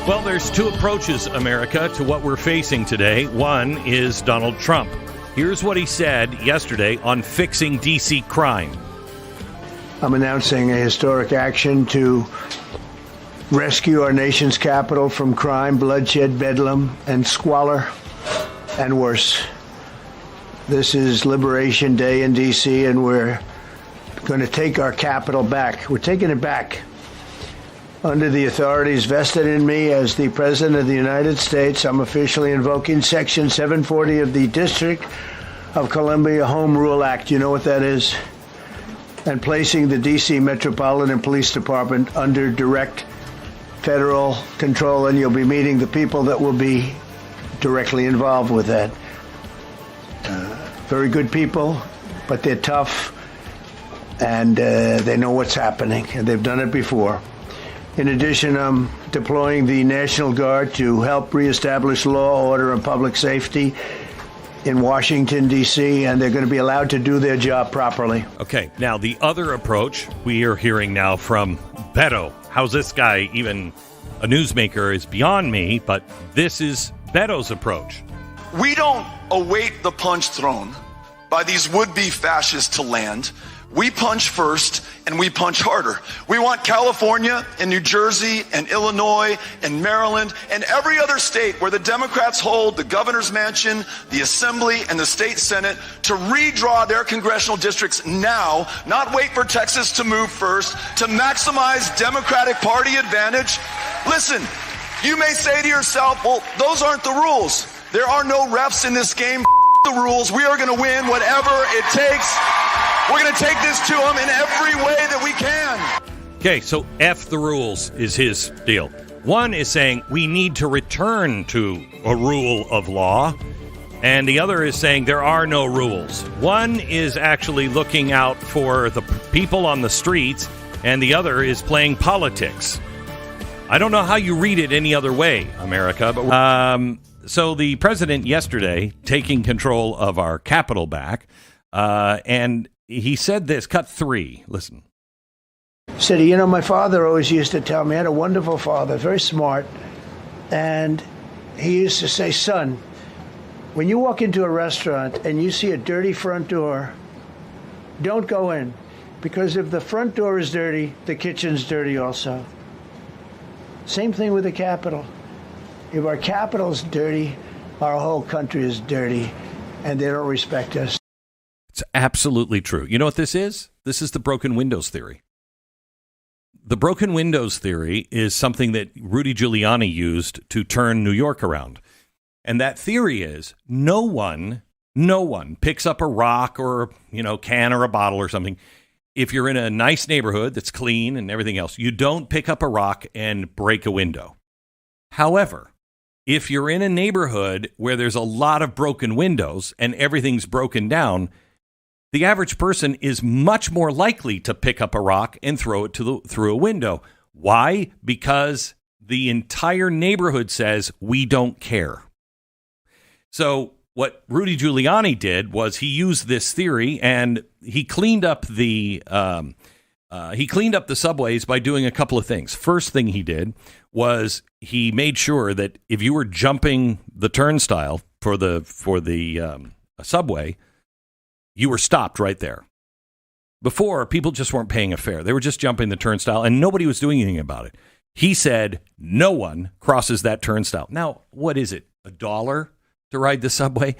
Well, there's two approaches, America, to what we're facing today. One is Donald Trump. Here's what he said yesterday on fixing D.C. crime. I'm announcing a historic action to rescue our nation's capital from crime, bloodshed, bedlam, and squalor, and worse. This is Liberation Day in D.C., and we're going to take our capital back. We're taking it back. Under the authorities vested in me as the President of the United States, I'm officially invoking Section 740 of the District of Columbia Home Rule Act. You know what that is? And placing the D.C. Metropolitan Police Department under direct federal control, and you'll be meeting the people that will be directly involved with that. Very good people, but they're tough, and they know what's happening, and they've done it before. In addition, I'm deploying the National Guard to help reestablish law, order, and public safety in Washington, D.C., and they're going to be allowed to do their job properly. Okay, now the other approach we are hearing now from Beto. How's this guy even a newsmaker is beyond me, but this is Beto's approach. We don't await the punch thrown by these would-be fascists to land. We punch first, and we punch harder. We want California and New Jersey and Illinois and Maryland and every other state where the Democrats hold the governor's mansion, the assembly, and the state senate to redraw their congressional districts now, not wait for Texas to move first, to maximize Democratic Party advantage. Listen, you may say to yourself, well, those aren't the rules. There are no refs in this game. The rules. We are going to win whatever it takes. We're going to take this to them in every way that we can. Okay, so F the rules is his deal. One is saying we need to return to a rule of law, and the other is saying there are no rules. One is actually looking out for the people on the streets, and the other is playing politics. I don't know how you read it any other way, America, but so the president yesterday taking control of our capital back, and he said this, cut 3, listen. He said, you know, my father always used to tell me, I had a wonderful father, very smart, and he used to say, son, when you walk into a restaurant and you see a dirty front door, don't go in, because if the front door is dirty, the kitchen's dirty also. Same thing with the Capitol. If our capital's dirty, our whole country is dirty, and they don't respect us. It's absolutely true. You know what this is? This is the broken windows theory. The broken windows theory is something that Rudy Giuliani used to turn New York around. And that theory is no one picks up a rock or, can or a bottle or something. If you're in a nice neighborhood that's clean and everything else, you don't pick up a rock and break a window. However, if you're in a neighborhood where there's a lot of broken windows and everything's broken down, the average person is much more likely to pick up a rock and throw it through a window. Why? Because the entire neighborhood says, we don't care. So what Rudy Giuliani did was he used this theory and he cleaned up the subways by doing a couple of things. First thing he did was he made sure that if you were jumping the turnstile for the subway, you were stopped right there. Before, people just weren't paying a fare. They were just jumping the turnstile, and nobody was doing anything about it. He said no one crosses that turnstile. Now, what is it, $1 to ride the subway?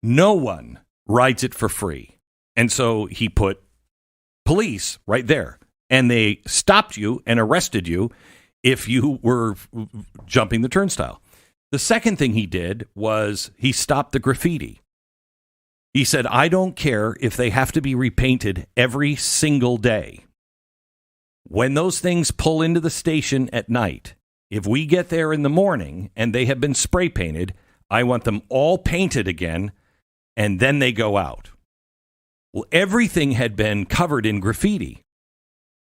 No one rides it for free. And so he put police right there, and they stopped you and arrested you if you were jumping the turnstile. The second thing he did was he stopped the graffiti. He said, I don't care if they have to be repainted every single day. When those things pull into the station at night, if we get there in the morning and they have been spray painted, I want them all painted again, and then they go out. Well, everything had been covered in graffiti.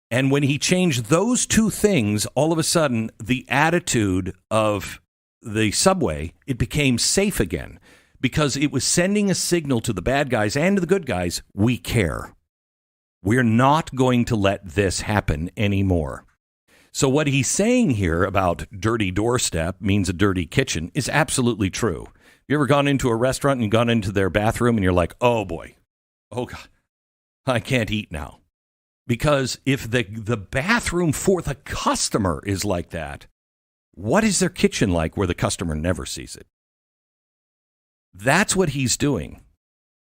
And when he changed those two things, all of a sudden, the attitude of the subway, it became safe again. Because it was sending a signal to the bad guys and to the good guys, we care. We're not going to let this happen anymore. So what he's saying here about dirty doorstep means a dirty kitchen is absolutely true. You ever gone into a restaurant and gone into their bathroom and you're like, oh boy, oh God, I can't eat now. Because if the bathroom for the customer is like that, what is their kitchen like where the customer never sees it? That's what he's doing.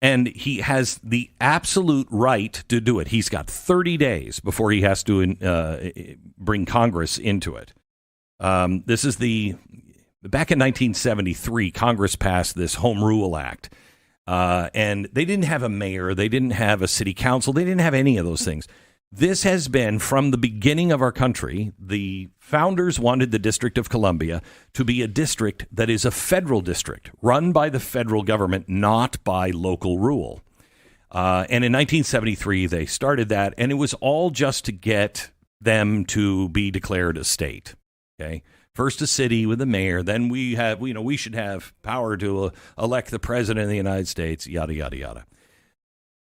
And he has the absolute right to do it. He's got 30 days before he has to bring Congress into it. This is back in 1973, Congress passed this Home Rule Act. And they didn't have a mayor. They didn't have a city council. They didn't have any of those things. This has been, from the beginning of our country, the founders wanted the District of Columbia to be a district that is a federal district, run by the federal government, not by local rule. And in 1973, they started that, and it was all just to get them to be declared a state. Okay. First a city with a mayor, then we should have power to elect the president of the United States, yada, yada, yada.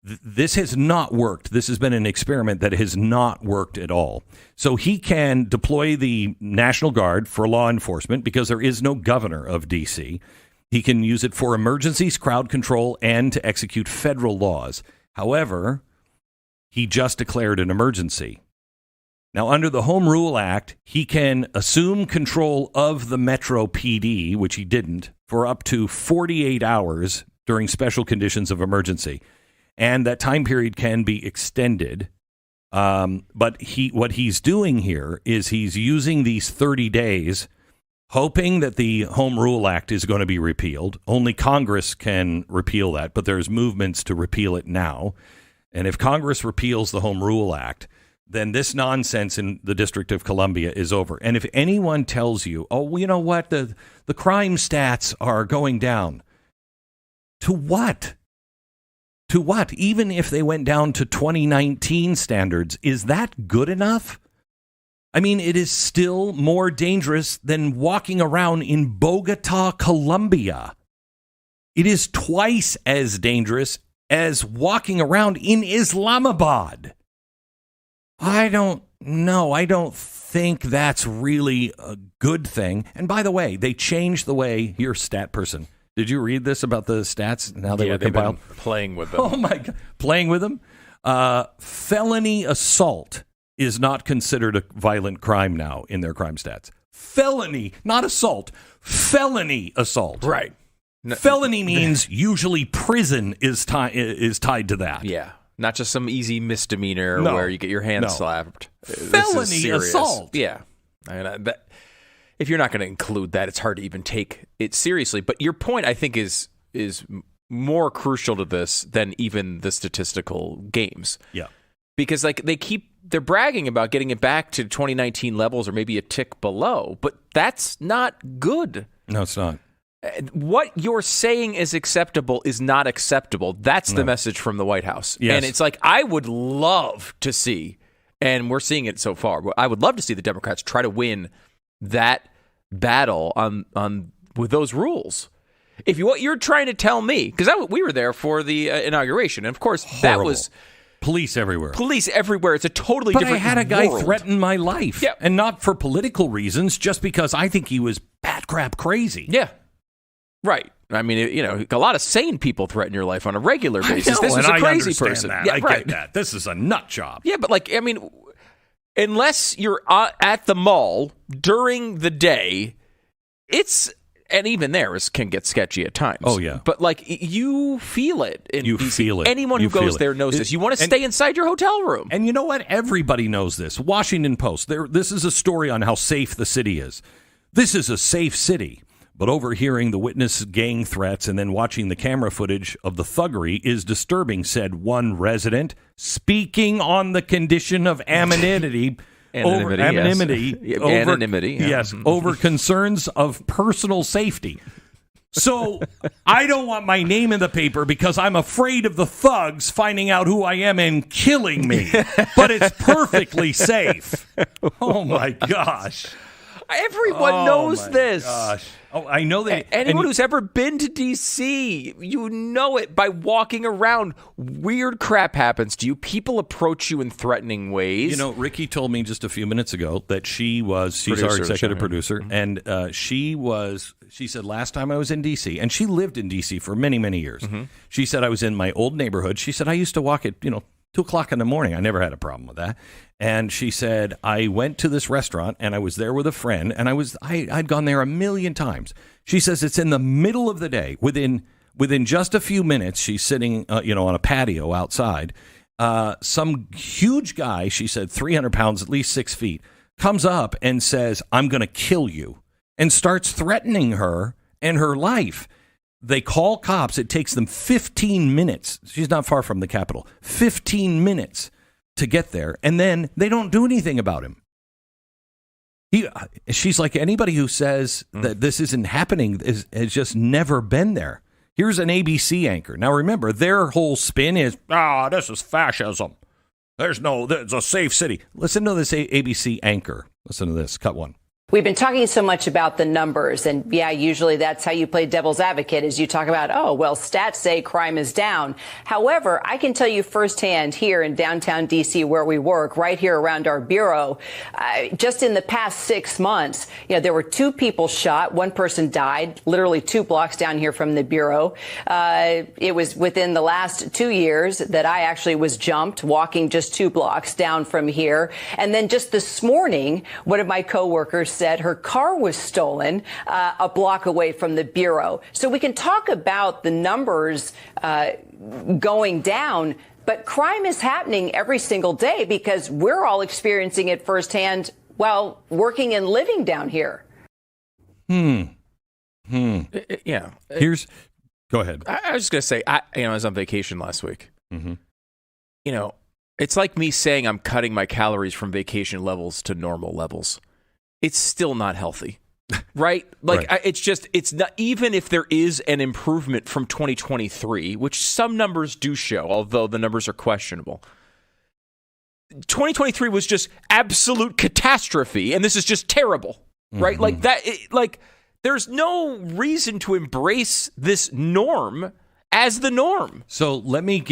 This has not worked. This has been an experiment that has not worked at all. So he can deploy the National Guard for law enforcement because there is no governor of D.C. He can use it for emergencies, crowd control, and to execute federal laws. However, he just declared an emergency. Now, under the Home Rule Act, he can assume control of the Metro PD, which he didn't, for up to 48 hours during special conditions of emergency. And that time period can be extended. But what he's doing here is he's using these 30 days, hoping that the Home Rule Act is going to be repealed. Only Congress can repeal that, but there's movements to repeal it now. And if Congress repeals the Home Rule Act, then this nonsense in the District of Columbia is over. And if anyone tells you, oh, you know what, the crime stats are going down, to what? To what? Even if they went down to 2019 standards, is that good enough? I mean, it is still more dangerous than walking around in Bogota, Colombia. It is twice as dangerous as walking around in Islamabad. I don't know. I don't think that's really a good thing. And by the way, they changed the way your stat person. Did you read this about the stats? Now they were compiled? Been playing with them. Oh, my God. Playing with them? Felony assault is not considered a violent crime now in their crime stats. Felony, not assault. Felony assault. Right. Felony means usually prison is tied to that. Yeah. Not just some easy misdemeanor where you get your hand slapped. Felony assault. Yeah. I mean, if you're not going to include that, it's hard to even take it seriously. But your point, I think, is more crucial to this than even the statistical games. Yeah. Because they're bragging about getting it back to 2019 levels or maybe a tick below, but that's not good. No, it's not. What you're saying is acceptable is not acceptable. That's the message from the White House. Yes. And it's like, I would love to see, and we're seeing it so far, I would love to see the Democrats try to win that battle on with those rules. If what you're trying to tell me, because we were there for the inauguration, and of course that was police everywhere. Police everywhere. It's a totally different world. But I had a guy threaten my life, yeah. And not for political reasons, just because I think he was bat crap crazy. Yeah, right. I mean, a lot of sane people threaten your life on a regular basis. This is a crazy person. That. Yeah, I get that. This is a nut job. Yeah, but unless you're at the mall during the day, and even there can get sketchy at times. Oh, yeah. But you feel it. Feel it. Anyone who goes there knows this. You want to stay inside your hotel room. And you know what? Everybody knows this. Washington Post. This is a story on how safe the city is. This is a safe city. But overhearing the witness gang threats and then watching the camera footage of the thuggery is disturbing, said one resident, speaking on the condition of anonymity. Anonymity. Yes. Over concerns of personal safety. So I don't want my name in the paper because I'm afraid of the thugs finding out who I am and killing me. But it's perfectly safe. Oh, my gosh. Everyone knows this. Gosh. Oh, I know that. Anyone who's ever been to D.C., you know it by walking around. Weird crap happens to you. People approach you in threatening ways. You know, Ricky told me just a few minutes ago that she's our executive producer, and she said last time I was in D.C., and she lived in D.C. for many, many years. Mm-hmm. She said I was in my old neighborhood. She said I used to walk at, 2:00 in the morning. I never had a problem with that. And she said, I went to this restaurant and I was there with a friend and I'd gone there a million times. She says it's in the middle of the day. Within just a few minutes, she's sitting, on a patio outside. Some huge guy, she said, 300 pounds, at least 6 feet, comes up and says, I'm going to kill you, and starts threatening her and her life. They call cops. It takes them 15 minutes. She's not far from the Capitol. 15 minutes to get there, and then they don't do anything about him. She's like, anybody who says that this isn't happening has just never been there. Here's an ABC anchor. Now, remember, their whole spin is, this is fascism. It's a safe city. Listen to this ABC anchor. Listen to this. Cut one. We've been talking so much about the numbers, and usually that's how you play devil's advocate, is you talk about, stats say crime is down. However, I can tell you firsthand here in downtown D.C. where we work, right here around our bureau, just in the past 6 months, there were 2 people shot. One person died, literally 2 blocks down here from the bureau. It was within the last 2 years that I actually was jumped walking just 2 blocks down from here. And then just this morning, one of my coworkers said her car was stolen a block away from the bureau. So we can talk about the numbers going down, but crime is happening every single day because we're all experiencing it firsthand while working and living down here. Yeah. Go ahead. I was just going to say, I was on vacation last week. Mm-hmm. It's like me saying I'm cutting my calories from vacation levels to normal levels. It's still not healthy, right? Like, right. It's not, even if there is an improvement from 2023, which some numbers do show, although the numbers are questionable. 2023 was just absolute catastrophe, and this is just terrible, right? Mm-hmm. Like that, there's no reason to embrace this norm as the norm. So let me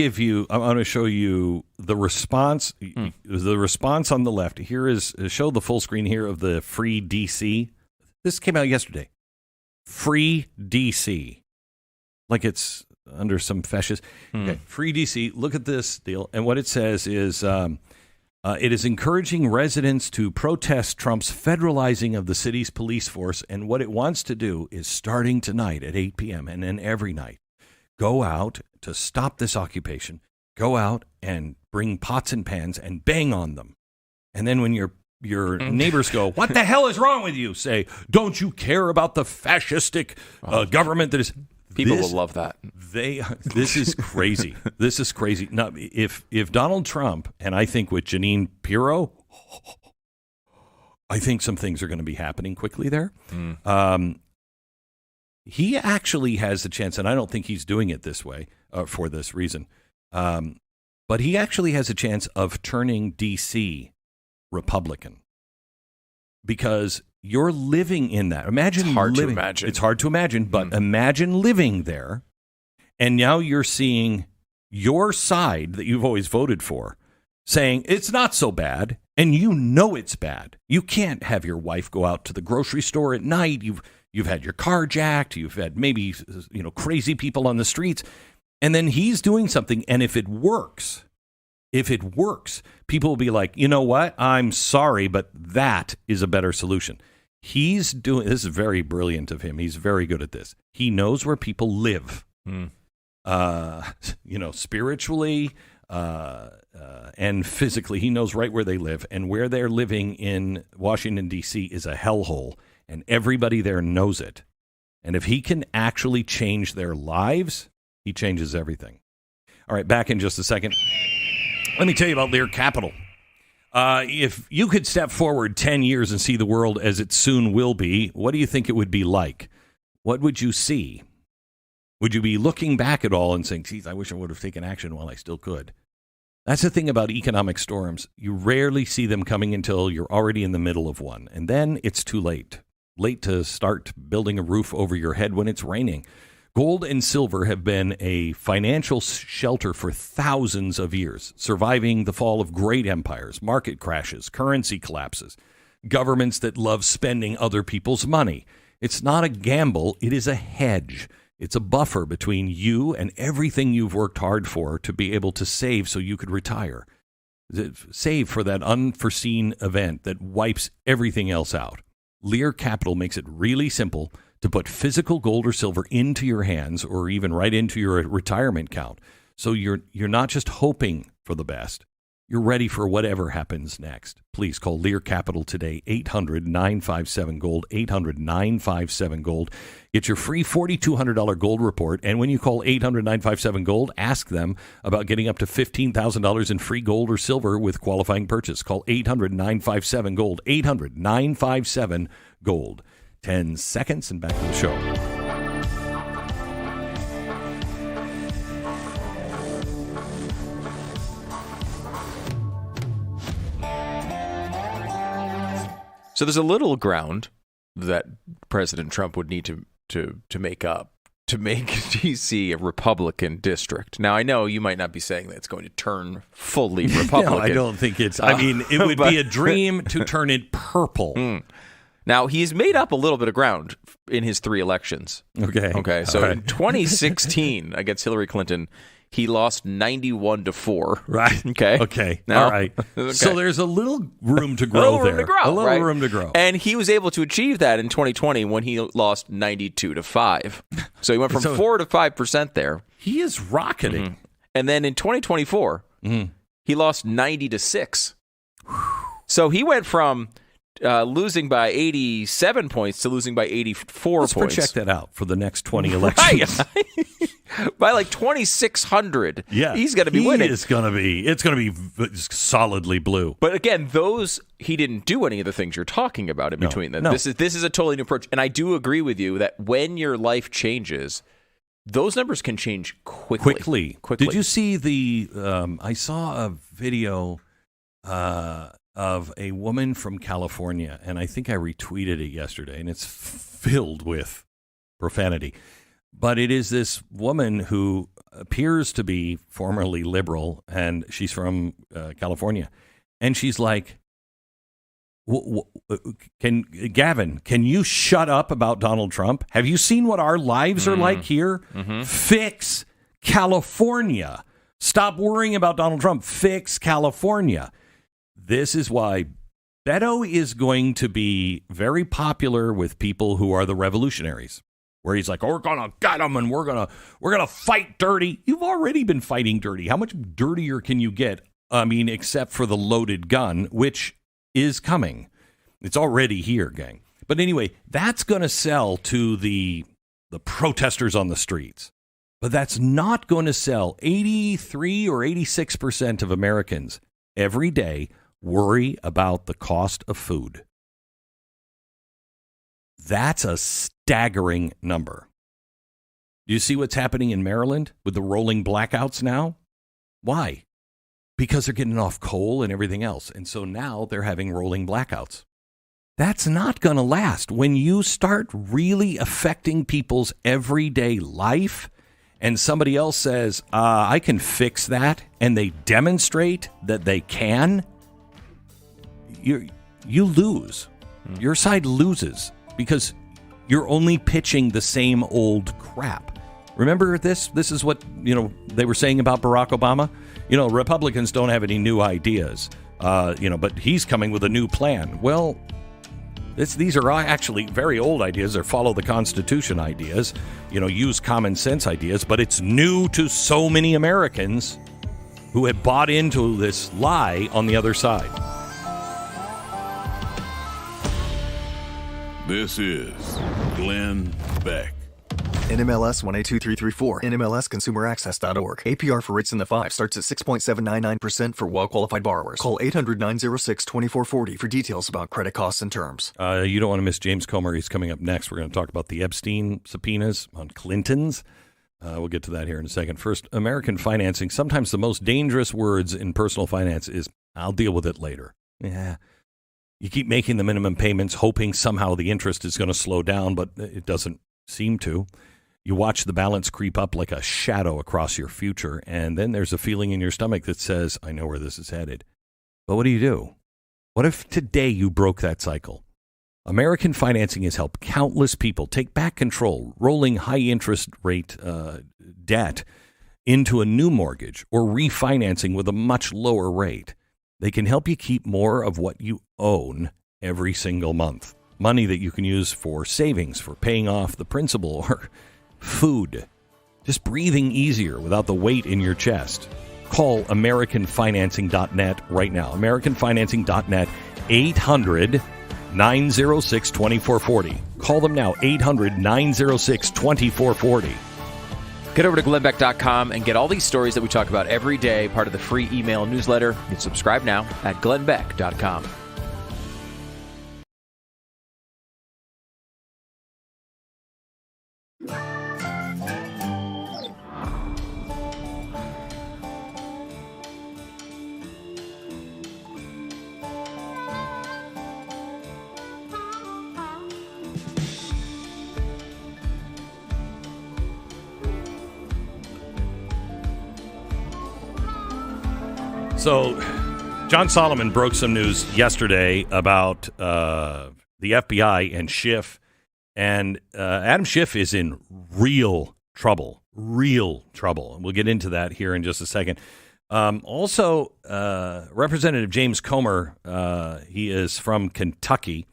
I want to show you the response. The response on the left here is show the full screen here of the Free DC. This came out yesterday. Free DC, like it's under some fascist. Okay, Free DC. Look at this deal, and what it says is it is encouraging residents to protest Trump's federalizing of the city's police force, and what it wants to do is starting tonight at 8 p.m. and then every night. Go out to stop this occupation. Go out and bring pots and pans and bang on them. And then when your neighbors go, what the hell is wrong with you? Say, don't you care about the fascistic government that is... People will love that. This is crazy. This is crazy. Now, if Donald Trump, and I think with Jeanine Pirro, I think some things are going to be happening quickly there. He actually has the chance, and I don't think he's doing it this way for this reason, but he actually has a chance of turning D.C. Republican because you're living in that. Imagine it's hard living. To imagine. It's hard to imagine, but imagine living there, and now you're seeing your side that you've always voted for saying it's not so bad, and you know it's bad. You can't have your wife go out to the grocery store at night. You've had your car jacked. You've had maybe crazy people on the streets. And then he's doing something. And if it works, people will be like, you know what? I'm sorry, but that is a better solution. This is very brilliant of him. He's very good at this. He knows where people live, spiritually and physically. He knows right where they live. And where they're living in Washington, D.C. is a hellhole. And everybody there knows it. And if he can actually change their lives, he changes everything. All right, back in just a second. Let me tell you about their capital. If you could step forward 10 years and see the world as it soon will be, what do you think it would be like? What would you see? Would you be looking back at all and saying, geez, I wish I would have taken action while I still could? That's the thing about economic storms. You rarely see them coming until you're already in the middle of one. And then it's too late. Late to start building a roof over your head when it's raining. Gold and silver have been a financial shelter for thousands of years, surviving the fall of great empires, market crashes, currency collapses, governments that love spending other people's money. It's not a gamble. It is a hedge. It's a buffer between you and everything you've worked hard for to be able to save so you could retire. Save for that unforeseen event that wipes everything else out. Lear Capital makes it really simple to put physical gold or silver into your hands or even right into your retirement account. So you're not just hoping for the best. You're ready for whatever happens next. Please call Lear Capital today, 800-957-GOLD, 800-957-GOLD. Get your free $4,200 gold report. And when you call 800-957-GOLD, ask them about getting up to $15,000 in free gold or silver with qualifying purchase. Call 800-957-GOLD, 800-957-GOLD. 10 seconds and back to the show. So there's a little ground that President Trump would need to make up to make D.C. a Republican district. Now, I know you might not be saying that it's going to turn fully Republican. No, I don't think it's. I mean, it would be a dream to turn it purple. Now, he's made up a little bit of ground in his 3 elections. Okay. So in 2016 against Hillary Clinton, he lost 91-4. Right. Okay. Now, all right. Okay. So there's a little room to grow there. A little room to grow. And he was able to achieve that in 2020 when he lost 92-5. So he went from 4 to 5% there. He is rocketing. Mm-hmm. And then in 2024, he lost 90-6. So he went from losing by 87 points to losing by 84 Let's points. Let's project that out for the next 20 elections. Right. By like 2,600, yeah, he's going to be winning. It's going to be solidly blue. But again, he didn't do any of the things you're talking about in between them. No. This is a totally new approach. And I do agree with you that when your life changes, those numbers can change quickly. Did you see I saw a video of a woman from California, and I think I retweeted it yesterday, and it's filled with profanity. But it is this woman who appears to be formerly liberal, and she's from California. And she's like, Gavin, can you shut up about Donald Trump? Have you seen what our lives are like here? Mm-hmm. Fix California. Stop worrying about Donald Trump. Fix California. This is why Beto is going to be very popular with people who are the revolutionaries. Where he's like, we're gonna get them and we're gonna fight dirty. You've already been fighting dirty. How much dirtier can you get? I mean, except for the loaded gun, which is coming. It's already here, gang. But anyway, that's gonna sell to the protesters on the streets. But that's not going to sell. 83 or 86% of Americans every day worry about the cost of food. That's a staggering number. Do you see what's happening in Maryland with the rolling blackouts now? Why? Because they're getting off coal and everything else. And so now they're having rolling blackouts. That's not going to last. When you start really affecting people's everyday life and somebody else says, I can fix that, and they demonstrate that they can, you lose. Your side loses. Because you're only pitching the same old crap. Remember this? This is what, they were saying about Barack Obama. Republicans don't have any new ideas, but he's coming with a new plan. Well, these are actually very old ideas. They're follow the Constitution ideas, use common sense ideas, but it's new to so many Americans who have bought into this lie on the other side. This is Glenn Beck. NMLS 182334. NMLSConsumerAccess.org. APR for rates in the 5 starts at 6.799% for well-qualified borrowers. Call 800-906-2440 for details about credit costs and terms. You don't want to miss James Comer. He's coming up next. We're going to talk about the Epstein subpoenas on Clintons. We'll get to that here in a second. First, American financing. Sometimes the most dangerous words in personal finance is, I'll deal with it later. Yeah. You keep making the minimum payments, hoping somehow the interest is going to slow down, but it doesn't seem to. You watch the balance creep up like a shadow across your future, and then there's a feeling in your stomach that says, I know where this is headed. But what do? What if today you broke that cycle? American financing has helped countless people take back control, rolling high-interest rate debt into a new mortgage or refinancing with a much lower rate. They can help you keep more of what you own every single month. Money that you can use for savings, for paying off the principal, or food. Just breathing easier without the weight in your chest. Call AmericanFinancing.net right now. AmericanFinancing.net, 800-906-2440. Call them now, 800-906-2440. Get over to glennbeck.com and get all these stories that we talk about every day, part of the free email newsletter. You can subscribe now at glennbeck.com. So, John Solomon broke some news yesterday about the FBI and Schiff, and Adam Schiff is in real trouble. And we'll get into that here in just a second. Also, Representative James Comer, he is from Kentucky.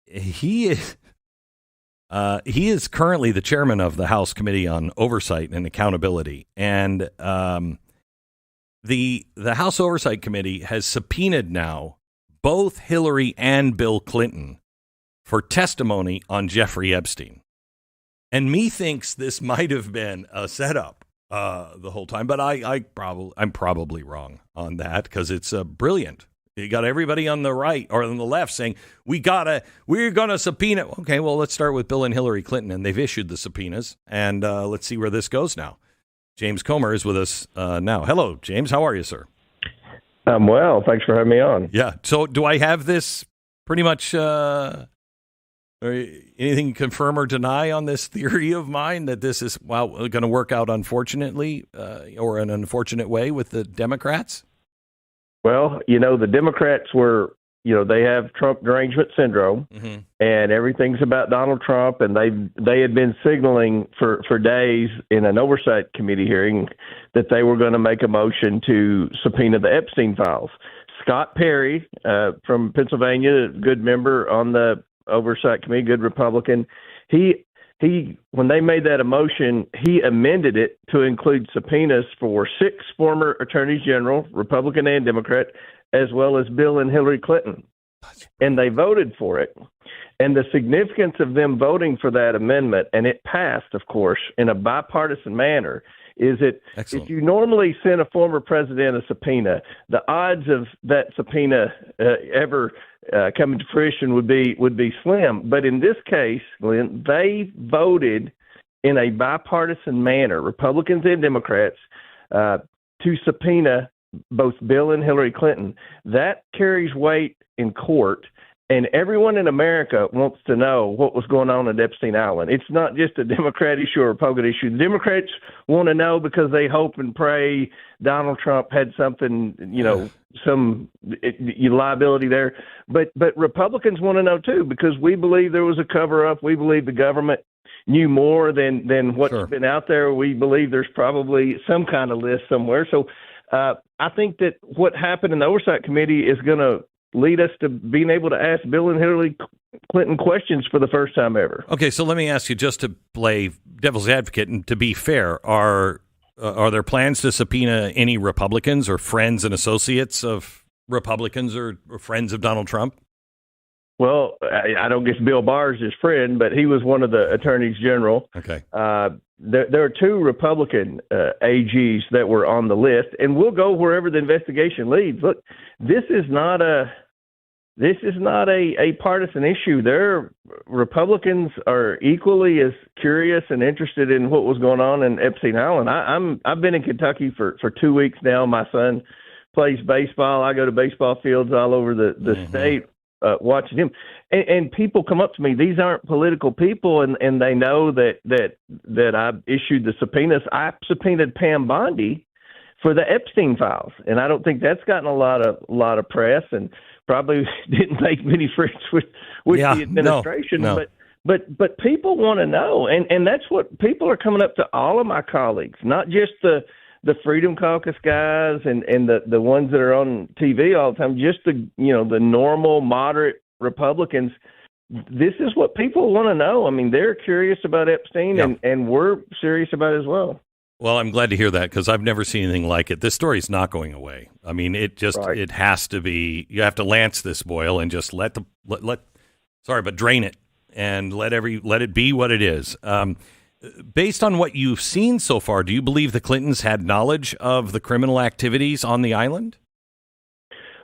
He is currently the chairman of the House Committee on Oversight and Accountability, and the House Oversight Committee has subpoenaed now both Hillary and Bill Clinton for testimony on Jeffrey Epstein. And methinks this might have been a setup the whole time, but I'm probably wrong on that because it's brilliant. You got everybody on the right or on the left saying, we're going to subpoena. Okay, well, let's start with Bill and Hillary Clinton, and they've issued the subpoenas, and let's see where this goes now. James Comer is with us now. Hello, James. How are you, sir? I'm well. Thanks for having me on. Yeah. So do I have this pretty much anything confirm or deny on this theory of mine that this is, going to work out unfortunately or in an unfortunate way with the Democrats? Well, the Democrats were, they have Trump derangement syndrome, mm-hmm. and everything's about Donald Trump, and they had been signaling for days in an oversight committee hearing that they were going to make a motion to subpoena the Epstein files. Scott Perry from Pennsylvania, good member on the oversight committee, good Republican, he when they made that a motion, he amended it to include subpoenas for 6 former attorneys general, Republican and Democrat, as well as Bill and Hillary Clinton. And they voted for it. And the significance of them voting for that amendment, and it passed, of course, in a bipartisan manner, is that Excellent. If you normally send a former president a subpoena, the odds of that subpoena ever coming to fruition would be slim. But in this case, Glenn, they voted in a bipartisan manner, Republicans and Democrats, to subpoena both Bill and Hillary Clinton. That carries weight in court. And everyone in America wants to know what was going on at Epstein Island. It's not just a Democrat issue or a Republican issue. The Democrats want to know because they hope and pray Donald Trump had something, some liability there. But Republicans want to know, too, because we believe there was a cover-up. We believe the government knew more than what's Sure. been out there. We believe there's probably some kind of list somewhere. So I think that what happened in the Oversight Committee is going to lead us to being able to ask Bill and Hillary Clinton questions for the first time ever. Okay, so let me ask you, just to play devil's advocate and to be fair, are there plans to subpoena any Republicans or friends and associates of Republicans or friends of Donald Trump? Well, I don't guess Bill Barr is his friend, but he was one of the attorneys general. Okay. There are 2 Republican AGs that were on the list, and we'll go wherever the investigation leads. Look, this is not a this is not a partisan issue. Republicans are equally as curious and interested in what was going on in Epstein Island. I've been in Kentucky for 2 weeks now. My son plays baseball. I go to baseball fields all over the state watching him. And people come up to me. These aren't political people, and they know that I issued the subpoenas. I subpoenaed Pam Bondi for the Epstein files, and I don't think that's gotten a lot of press, and probably didn't make many friends with the administration. No. But people want to know, and that's what people are coming up to all of my colleagues, not just the Freedom Caucus guys and the ones that are on TV all the time, just the normal moderate Republicans. This is what people want to know. I mean, they're curious about Epstein, and we're serious about it as well. Well, I'm glad to hear that, because I've never seen anything like it. This story's not going away. I mean, it has to be. You have to lance this boil and just drain it and let it be what it is. Based on what you've seen so far, do you believe the Clintons had knowledge of the criminal activities on the island?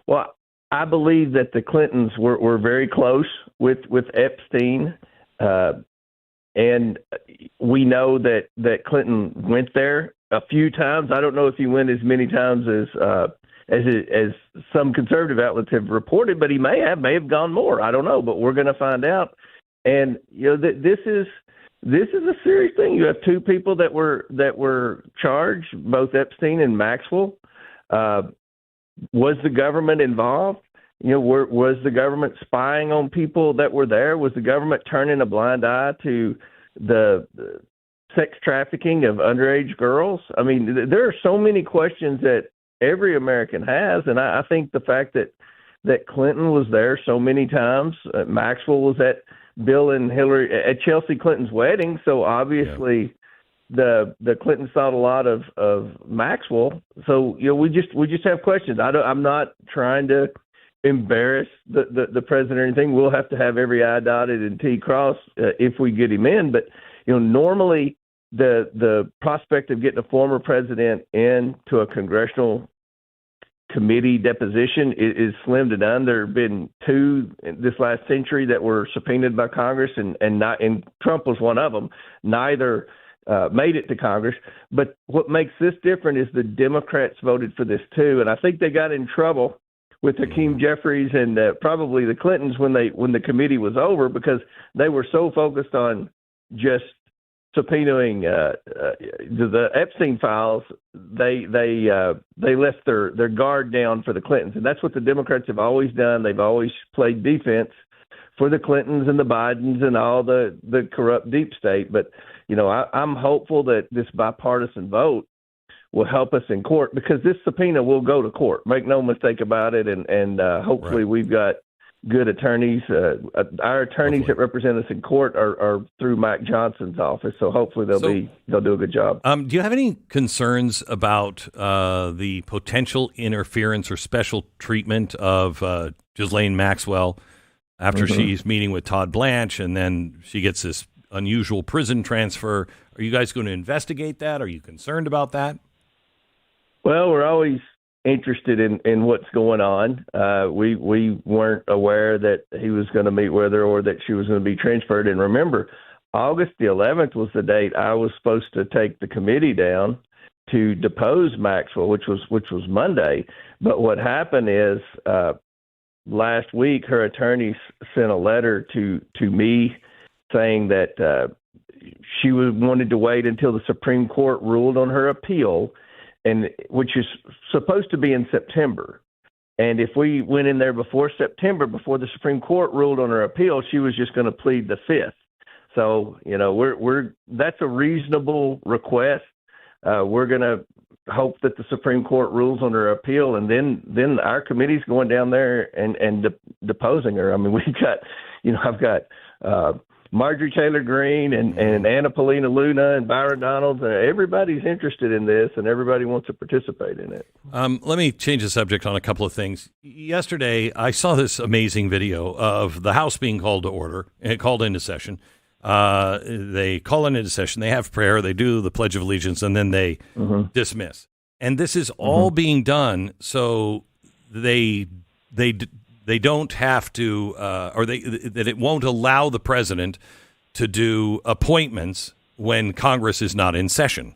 Well, I believe that the Clintons were very close with Epstein, and we know that Clinton went there a few times. I don't know if he went as many times as some conservative outlets have reported, but he may have gone more. I don't know, but we're going to find out. And this is a serious thing. You have two people that were charged, both Epstein and Maxwell. Was the government involved? Was the government spying on people that were there? Was the government turning a blind eye to the sex trafficking of underage girls? I mean, there are so many questions that every American has, and I think the fact that Clinton was there so many times, Maxwell was at Bill and Hillary at Chelsea Clinton's wedding, so obviously the Clintons thought a lot of Maxwell. So we just have questions. I'm not trying to embarrass the president or anything. We'll have to have every I dotted and T crossed if we get him in. But normally the prospect of getting a former president into a congressional committee deposition is slim to none. There have been two this last century that were subpoenaed by Congress, and Trump was one of them. Neither made it to Congress. But what makes this different is the Democrats voted for this too, and I think they got in trouble with Hakeem Jeffries and probably the Clintons when the committee was over, because they were so focused on just subpoenaing the Epstein files. They left their guard down for the Clintons, and that's what the Democrats have always done. They've always played defense for the Clintons and the Bidens and all the corrupt deep state. But I'm hopeful that this bipartisan vote will help us in court, because this subpoena will go to court. Make no mistake about it. And hopefully we've got good attorneys. Our attorneys that represent us in court are through Mike Johnson's office. So hopefully they'll do a good job. Do you have any concerns about the potential interference or special treatment of Ghislaine Maxwell after she's meeting with Todd Blanche, and then she gets this unusual prison transfer? Are you guys going to investigate that? Are you concerned about that? Well, we're always interested in what's going on. We weren't aware that he was going to meet with her or that she was going to be transferred. And remember, August the 11th was the date I was supposed to take the committee down to depose Maxwell, which was Monday. But what happened is last week her attorneys sent a letter to me saying that she wanted to wait until the Supreme Court ruled on her appeal, and which is supposed to be in September. And if we went in there before September, before the Supreme Court ruled on her appeal, she was just going to plead the fifth. So, that's a reasonable request. We're going to hope that the Supreme Court rules on her appeal, and then our committee's going down there and deposing her. I mean, we've got, I've got Marjorie Taylor Greene and Anna Paulina Luna and Byron Donalds. Everybody's interested in this, and everybody wants to participate in it. Let me change the subject on a couple of things. Yesterday, I saw this amazing video of the House being called to order and called into session. They call into session, they have prayer, they do the Pledge of Allegiance, and then they dismiss. And this is all being done so they they don't have to, that it won't allow the president to do appointments when Congress is not in session,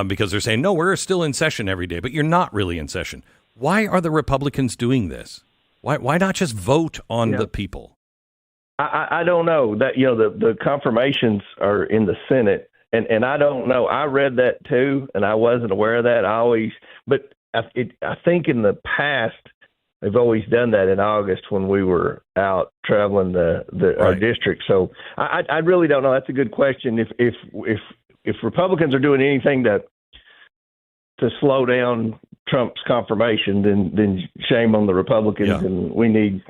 because they're saying, no, we're still in session every day, but you're not really in session. Why are the Republicans doing this? Why not just vote on the people? I don't know that, the confirmations are in the Senate, and I don't know. I read that too, and I wasn't aware of that. I think in the past they've always done that in August when we were out traveling our district. So I really don't know. That's a good question. If Republicans are doing anything to slow down Trump's confirmation, then shame on the Republicans, and we need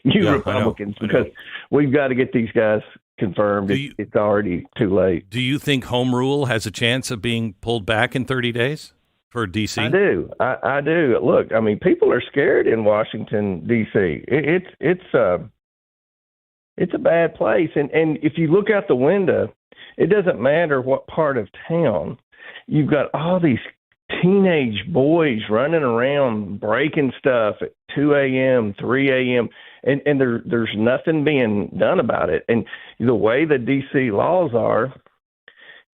new Republicans because we've got to get these guys confirmed. It's already too late. Do you think home rule has a chance of being pulled back in 30 days for D.C.? I do. I do. Look, I mean, people are scared in Washington, D.C. It's a bad place, and if you look out the window, it doesn't matter what part of town. You've got all these teenage boys running around breaking stuff at 2 a.m., 3 a.m., and there's nothing being done about it. And the way the D.C. laws are,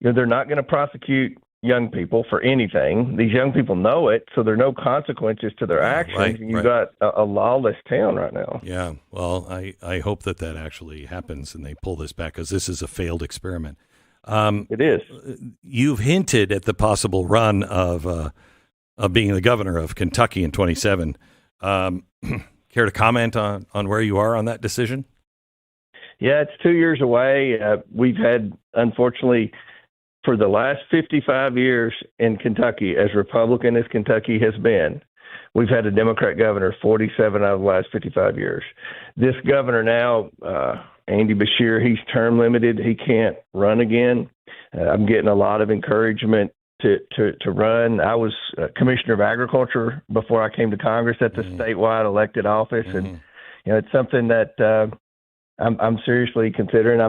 they're not going to prosecute young people for anything. These young people know it, so there are no consequences to their actions. You've got a lawless town right now. Yeah, well, I hope that actually happens and they pull this back, because this is a failed experiment. It is. You've hinted at the possible run of being the governor of Kentucky in 27. Care to comment on where you are on that decision? Yeah, it's 2 years away. We've had, unfortunately, for the last 55 years in Kentucky, as Republican as Kentucky has been, we've had a Democrat governor 47 out of the last 55 years. This governor now, Andy Beshear, he's term limited. He can't run again. I'm getting a lot of encouragement to run. I was Commissioner of Agriculture before I came to Congress at the statewide elected office, and it's something that I'm seriously considering.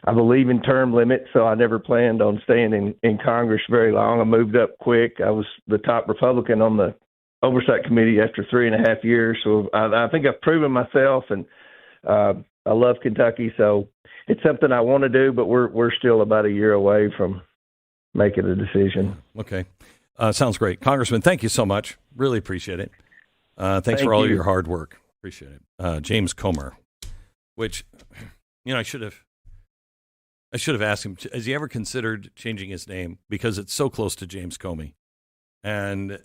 I believe in term limits, so I never planned on staying in Congress very long. I moved up quick. I was the top Republican on the Oversight Committee after 3.5 years, so I think I've proven myself, and I love Kentucky, so it's something I want to do, but we're still about a year away from making a decision. Okay. Sounds great. Congressman, thank you so much. Really appreciate it. Thanks for all of your hard work. Appreciate it. James Comer, which, I should have asked him, has he ever considered changing his name? Because it's so close to James Comey. And,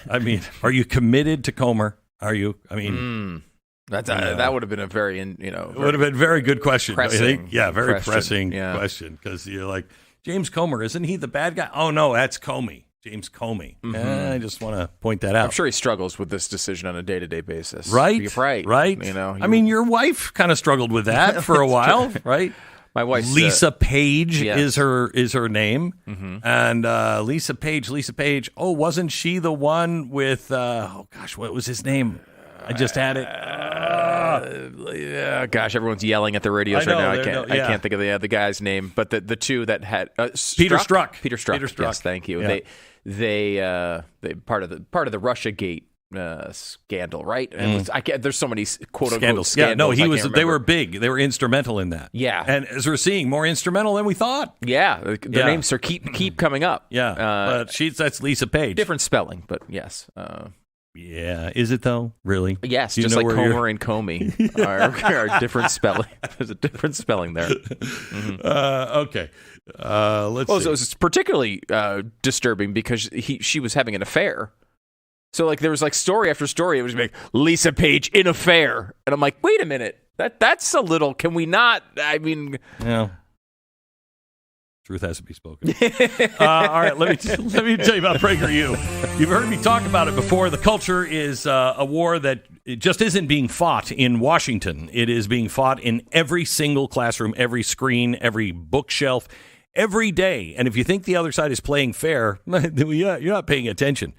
I mean, are you committed to Comer? Are you? I mean... That would have been a very, it would have been a very good question. Pressing, I think. Yeah, very pressing question, because you're like, James Comer, isn't he the bad guy? Oh no, that's Comey, James Comey. I just want to point that out. I'm sure he struggles with this decision on a day-to-day basis. Right. I mean, your wife kind of struggled with that for a while, right? My wife, Lisa Page, is her name, and Lisa Page. Oh, wasn't she the one with? What was his name? I just had it. Everyone's yelling at the radios right now. I can't think of the guy's name, but the two that had Peter Strzok. Yes, thank you. Yeah. They part of the Russiagate scandal, right? And there's so many quote unquote scandals. Yeah, no, they were big. They were instrumental in that. Yeah, and as we're seeing, more instrumental than we thought. Yeah, their names keep coming up. Yeah, but that's Lisa Page. Different spelling, but yes. Yeah, is it though? Really? Yes, just like Comer and Comey are different spelling. There's a different spelling there. Okay, let's see. So it's particularly disturbing because she was having an affair. So like there was like story after story. It was like Lisa Page in affair, and I'm like, wait a minute, that's a little. Can we not? I mean, yeah. Truth has to be spoken. All right, let me tell you about PragerU. You've heard me talk about it before. The culture is a war that it just isn't being fought in Washington. It is being fought in every single classroom, every screen, every bookshelf, every day. And if you think the other side is playing fair, you're not paying attention.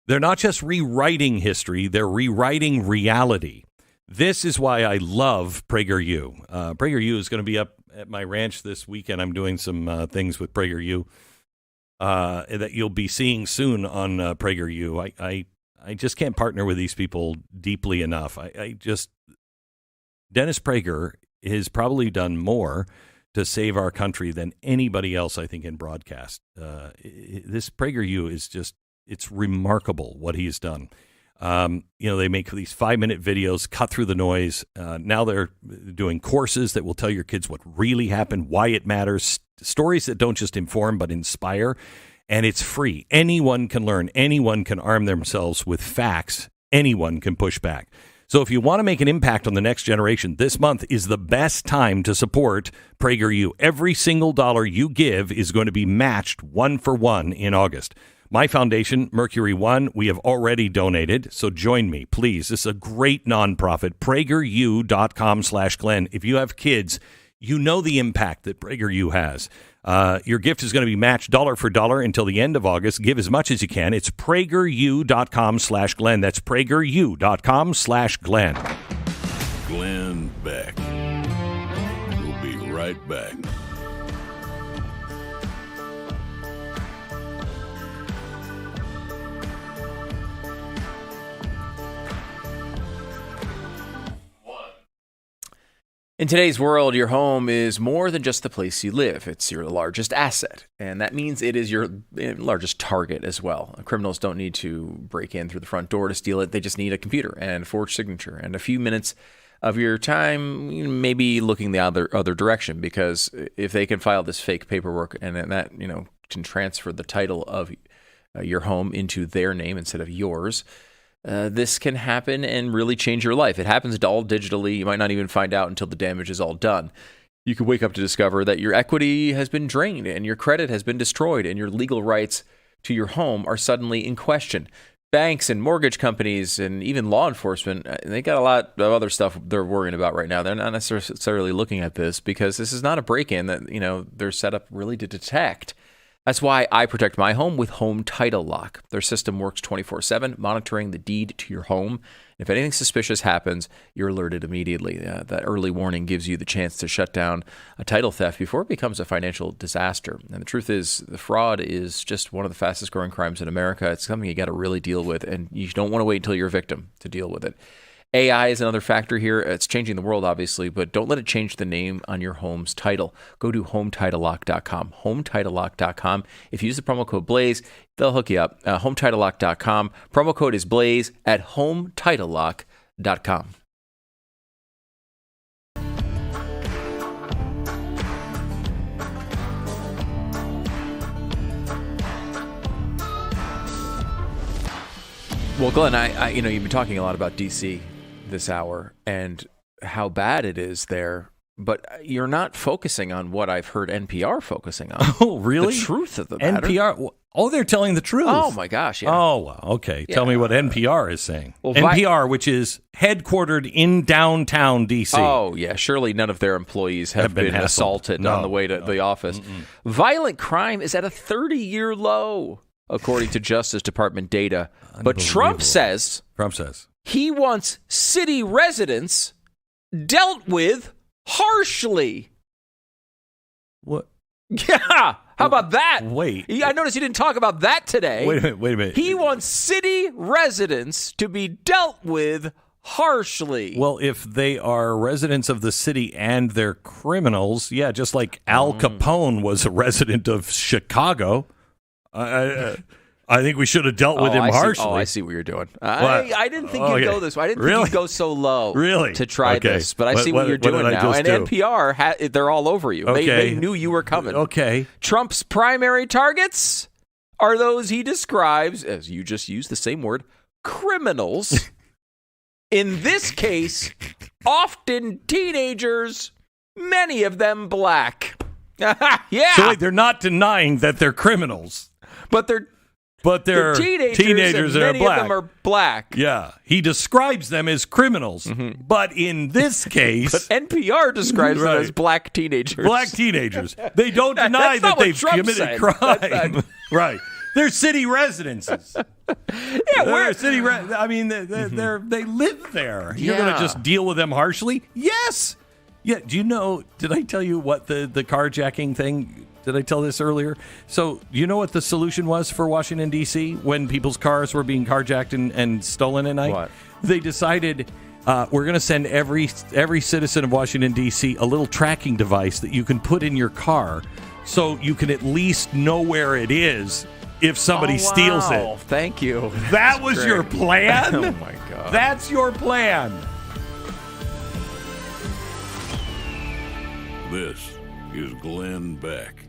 They're not just rewriting history, they're rewriting reality. This is why I love PragerU. PragerU is going to be up at my ranch this weekend. I'm doing some things with PragerU that you'll be seeing soon on PragerU. just can't partner with these people deeply enough. Dennis Prager has probably done more to save our country than anybody else, I think, in broadcast. This PragerU is it's remarkable what he's done. They make these 5-minute videos, cut through the noise. Now they're doing courses that will tell your kids what really happened, why it matters, stories that don't just inform but inspire. And it's free. Anyone can learn. Anyone can arm themselves with facts. Anyone can push back. So if you want to make an impact on the next generation, this month is the best time to support PragerU. Every single dollar you give is going to be matched 1-for-1 in August. My foundation, Mercury One, we have already donated, so join me, please. This is a great nonprofit, prageru.com/Glenn. If you have kids, you know the impact that PragerU has. Your gift is going to be matched dollar for dollar until the end of August. Give as much as you can. It's prageru.com/Glenn. That's prageru.com/Glenn. Glenn Beck. We'll be right back. In today's world, your home is more than just the place you live. It's your largest asset, and that means it is your largest target as well. Criminals don't need to break in through the front door to steal it. They just need a computer and a forged signature and a few minutes of your time maybe looking the other direction, because if they can file this fake paperwork and that can transfer the title of your home into their name instead of yours, this can happen and really change your life. It happens all digitally. You might not even find out until the damage is all done. You could wake up to discover that your equity has been drained and your credit has been destroyed and your legal rights to your home are suddenly in question. Banks and mortgage companies and even law enforcement, they got a lot of other stuff they're worrying about right now. They're not necessarily looking at this because this is not a break-in that they're set up really to detect. That's why I protect my home with Home Title Lock. Their system works 24/7, monitoring the deed to your home. If anything suspicious happens, you're alerted immediately. That early warning gives you the chance to shut down a title theft before it becomes a financial disaster. And the truth is, the fraud is just one of the fastest growing crimes in America. It's something you got to really deal with, and you don't want to wait until you're a victim to deal with it. AI is another factor here. It's changing the world, obviously, but don't let it change the name on your home's title. Go to HomeTitleLock.com. HomeTitleLock.com. If you use the promo code BLAZE, they'll hook you up. HomeTitleLock.com. Promo code is BLAZE at HomeTitleLock.com. Well, Glenn, you've been talking a lot about D.C. this hour and how bad it is there, but you're not focusing on what I've heard NPR focusing on. Oh, really? The truth of the matter. NPR? Oh, they're telling the truth. Oh, my gosh, yeah. Oh, well, okay. Yeah. Tell me what NPR is saying. Well, NPR, which is headquartered in downtown D.C. Oh, yeah. Surely none of their employees have been assaulted on the way to the office. Mm-mm. Violent crime is at a 30-year low, according to Justice Department data. But Trump says he wants city residents dealt with harshly. What? Yeah. How about that? Wait. I noticed you didn't talk about that today. Wait a minute. He wants city residents to be dealt with harshly. Well, if they are residents of the city and they're criminals, yeah, just like Al Capone was a resident of Chicago. I think we should have dealt with him harshly. I see what you're doing. I didn't think you'd go this way. I didn't think you'd go so low to try this. But I see what you're doing now. And NPR, they're all over you. Okay. They knew you were coming. Okay. Trump's primary targets are those he describes, as you just used the same word, criminals. In this case, often teenagers, many of them black. Yeah. So wait, they're not denying that they're criminals. But they're teenagers and that are many black. of them are black. Yeah, he describes them as criminals, but in this case, but NPR describes them as black teenagers. Black teenagers. They don't deny that they've committed crime. Right. They're city residences. Yeah, they're city. They live there. You're going to just deal with them harshly? Yes. Yeah. Do you know? Did I tell you what the carjacking thing Did I tell this earlier? So you know what the solution was for Washington, D.C. when people's cars were being carjacked and stolen at night? What? They decided we're going to send every citizen of Washington, D.C. a little tracking device that you can put in your car so you can at least know where it is if somebody steals it. Thank you. That was your plan? Oh, my God. That's your plan. This is Glenn Beck.